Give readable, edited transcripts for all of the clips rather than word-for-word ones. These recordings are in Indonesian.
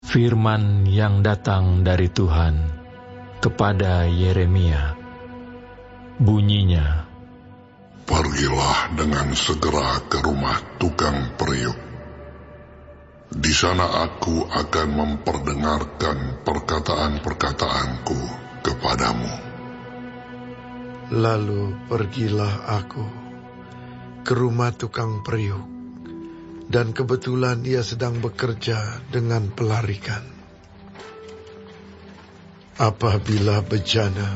Firman yang datang dari Tuhan kepada Yeremia. Bunyinya, pergilah dengan segera ke rumah tukang periuk. Di sana aku akan memperdengarkan perkataan-perkataanku kepadamu. Lalu pergilah aku ke rumah tukang periuk, dan kebetulan dia sedang bekerja dengan pelarikan. Apabila bejana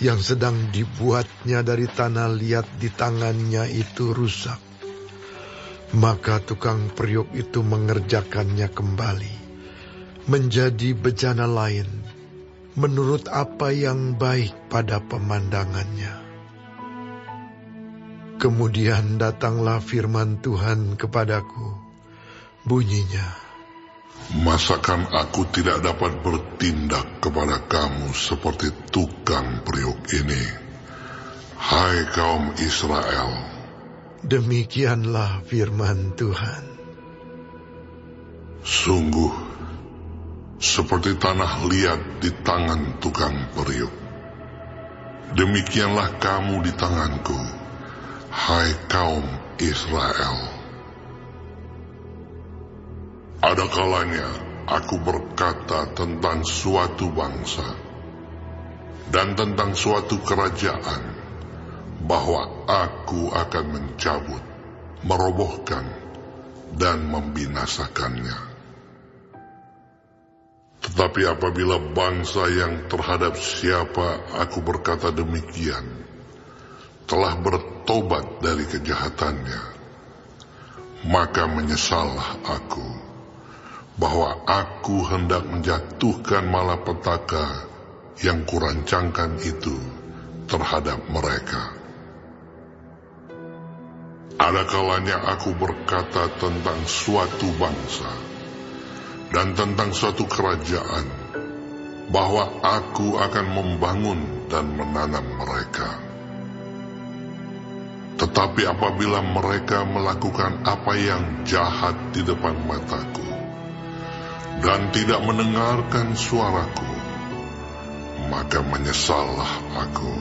yang sedang dibuatnya dari tanah liat di tangannya itu rusak, maka tukang periuk itu mengerjakannya kembali menjadi bejana lain menurut apa yang baik pada pemandangannya. Kemudian datanglah firman Tuhan kepadaku, bunyinya, masakan aku tidak dapat bertindak kepada kamu seperti tukang periuk ini, hai kaum Israel? Demikianlah firman Tuhan. Sungguh, seperti tanah liat di tangan tukang periuk, demikianlah kamu di tanganku, hai kaum Israel. Ada kalanya aku berkata tentang suatu bangsa dan tentang suatu kerajaan, bahwa aku akan mencabut, merobohkan, dan membinasakannya. Tetapi apabila bangsa yang terhadap siapa aku berkata demikian telah bertobat dari kejahatannya, maka menyesallah aku, bahwa aku hendak menjatuhkan malapetaka yang kurancangkan itu terhadap mereka. Ada kalanya aku berkata tentang suatu bangsa dan tentang suatu kerajaan, bahwa aku akan membangun dan menanam mereka. Tetapi apabila mereka melakukan apa yang jahat di depan mataku dan tidak mendengarkan suaraku, maka menyesallah aku,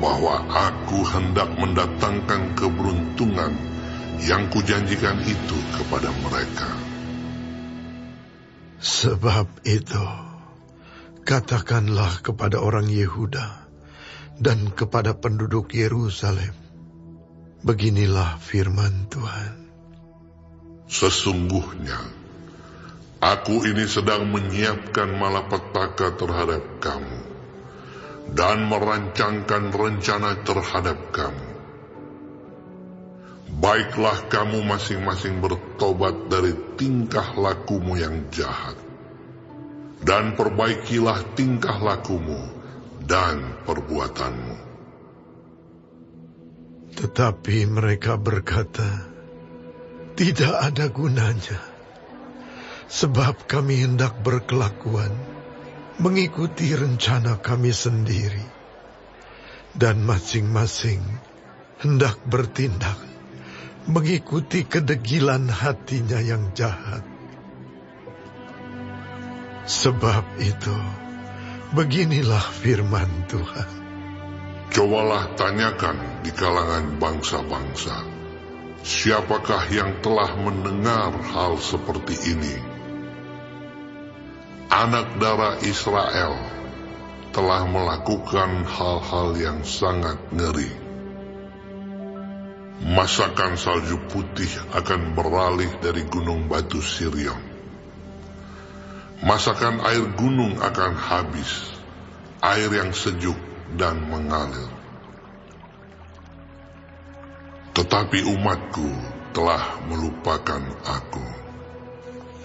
bahwa aku hendak mendatangkan keberuntungan yang kujanjikan itu kepada mereka. Sebab itu, katakanlah kepada orang Yehuda dan kepada penduduk Yerusalem, beginilah firman Tuhan. Sesungguhnya, aku ini sedang menyiapkan malapetaka terhadap kamu, dan merancangkan rencana terhadap kamu. Baiklah kamu masing-masing bertobat dari tingkah lakumu yang jahat, dan perbaikilah tingkah lakumu dan perbuatanmu. Tetapi mereka berkata, tidak ada gunanya, sebab kami hendak berkelakuan mengikuti rencana kami sendiri, dan masing-masing hendak bertindak mengikuti kedegilan hatinya yang jahat. Sebab itu, beginilah firman Tuhan. Cobalah tanyakan di kalangan bangsa-bangsa, siapakah yang telah mendengar hal seperti ini? Anak darah Israel telah melakukan hal-hal yang sangat ngeri. Masakan salju putih akan beralih dari gunung batu Sirion. Masakan air gunung akan habis, air yang sejuk dan mengalir. Tetapi umatku telah melupakan aku.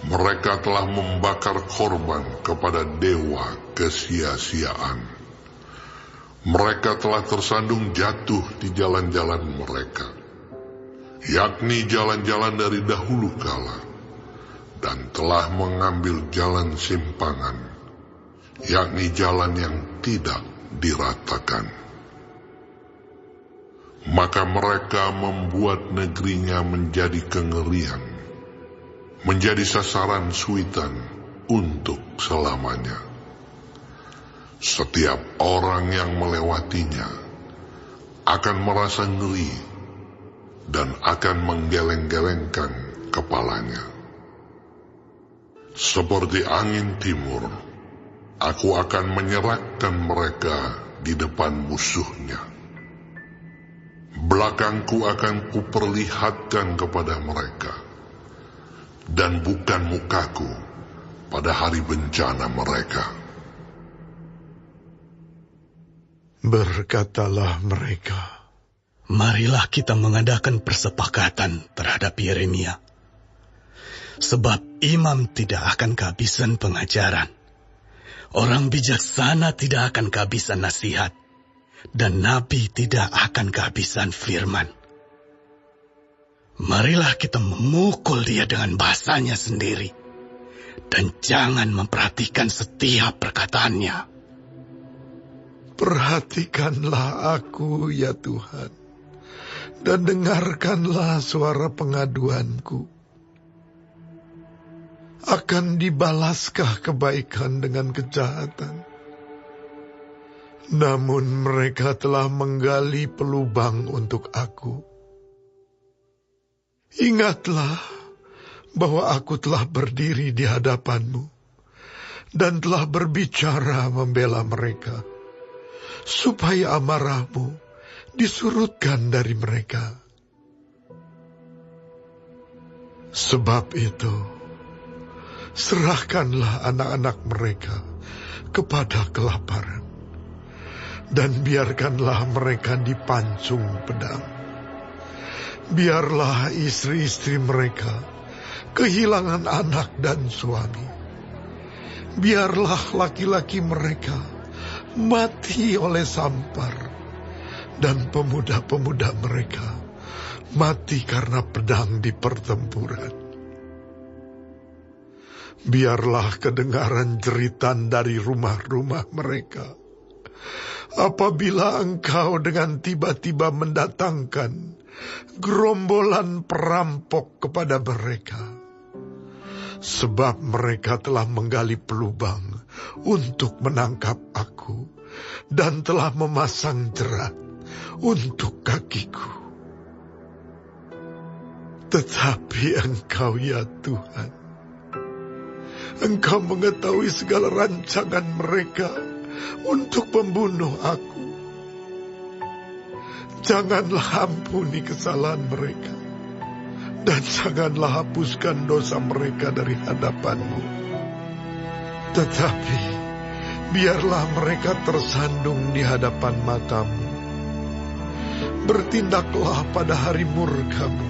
Mereka telah membakar korban kepada dewa kesia-siaan. Mereka telah tersandung jatuh di jalan-jalan mereka, yakni jalan-jalan dari dahulu kala, dan telah mengambil jalan simpangan, yakni jalan yang tidak diratakan. Maka mereka membuat negerinya menjadi kengerian. menjadi sasaran suitan untuk selamanya. Setiap orang yang melewatinya akan merasa ngeri dan akan menggeleng-gelengkan kepalanya. Seperti angin timur, aku akan menyerahkan mereka di depan musuhnya. Belakangku akan kuperlihatkan kepada mereka, dan bukan mukaku pada hari bencana mereka. Berkatalah mereka, marilah kita mengadakan persepakatan terhadap Yeremia. Sebab imam tidak akan kehabisan pengajaran. Orang bijaksana tidak akan kehabisan nasihat. Dan nabi tidak akan kehabisan firman. Marilah kita memukul dia dengan bahasanya sendiri. Dan jangan memperhatikan setiap perkataannya. perhatikanlah aku ya Tuhan, dan dengarkanlah suara pengaduanku. Akan dibalaskah kebaikan dengan kejahatan? Namun mereka telah menggali pelubang untuk aku. Ingatlah bahwa aku telah berdiri di hadapanmu dan telah berbicara membela mereka, supaya amarahmu disurutkan dari mereka. Sebab itu, serahkanlah anak-anak mereka kepada kelaparan, dan biarkanlah mereka dipancung pedang. Biarlah istri-istri mereka kehilangan anak dan suami. Biarlah laki-laki mereka mati oleh sampar, dan pemuda-pemuda mereka mati karena pedang di pertempuran. Biarlah kedengaran jeritan dari rumah-rumah mereka, apabila engkau dengan tiba-tiba mendatangkan gerombolan perampok kepada mereka. Sebab mereka telah menggali pelubang untuk menangkap aku, dan telah memasang jerat untuk kakiku. Tetapi engkau ya Tuhan, engkau mengetahui segala rancangan mereka untuk membunuh aku. Janganlah ampuni kesalahan mereka, dan janganlah hapuskan dosa mereka dari hadapanmu. Tetapi biarlah mereka tersandung di hadapan matamu. Bertindaklah pada hari murkamu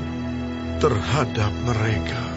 terhadap mereka.